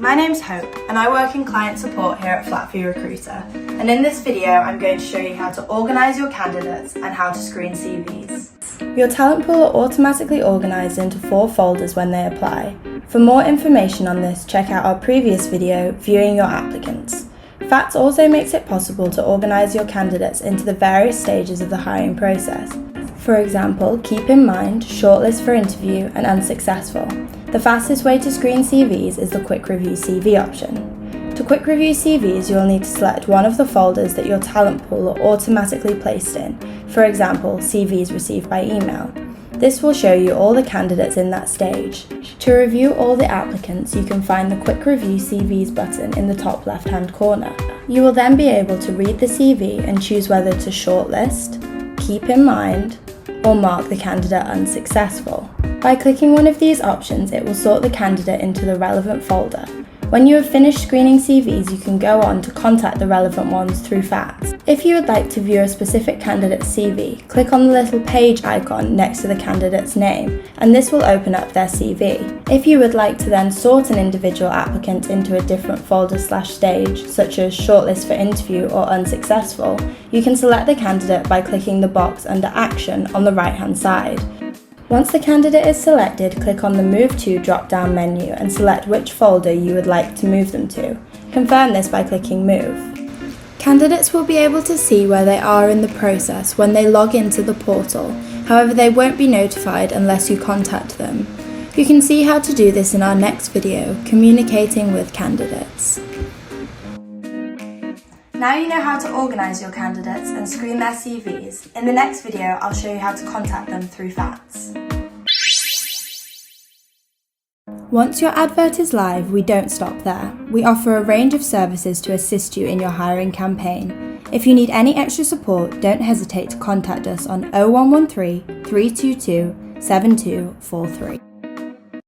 My name's Hope and I work in client support here at Flatfee Recruiter, and in this video I'm going to show you how to organise your candidates and how to screen CVs. Your talent pool are automatically organised into 4 folders when they apply. For more information on this, check out our previous video, Viewing Your Applicants. FFATS also makes it possible to organise your candidates into the various stages of the hiring process. For example, keep in mind, shortlist for interview and unsuccessful. The fastest way to screen CVs is the Quick Review CV option. To Quick Review CVs, you'll need to select one of the folders that your talent pool are automatically placed in, for example, CVs received by email. This will show you all the candidates in that stage. To review all the applicants, you can find the Quick Review CVs button in the top left-hand corner. You will then be able to read the CV and choose whether to shortlist, keep in mind, or mark the candidate unsuccessful. By clicking one of these options, it will sort the candidate into the relevant folder. When you have finished screening CVs, you can go on to contact the relevant ones through FFATS. If you would like to view a specific candidate's CV, click on the little page icon next to the candidate's name, and this will open up their CV. If you would like to then sort an individual applicant into a different folder/stage, such as shortlist for interview or unsuccessful, you can select the candidate by clicking the box under Action on the right-hand side. Once the candidate is selected, click on the Move To drop-down menu and select which folder you would like to move them to. Confirm this by clicking Move. Candidates will be able to see where they are in the process when they log into the portal. However, they won't be notified unless you contact them. You can see how to do this in our next video, Communicating with Candidates. Now you know how to organise your candidates and screen their CVs. In the next video, I'll show you how to contact them through FFATS. Once your advert is live, we don't stop there. We offer a range of services to assist you in your hiring campaign. If you need any extra support, don't hesitate to contact us on 0113 322 7243.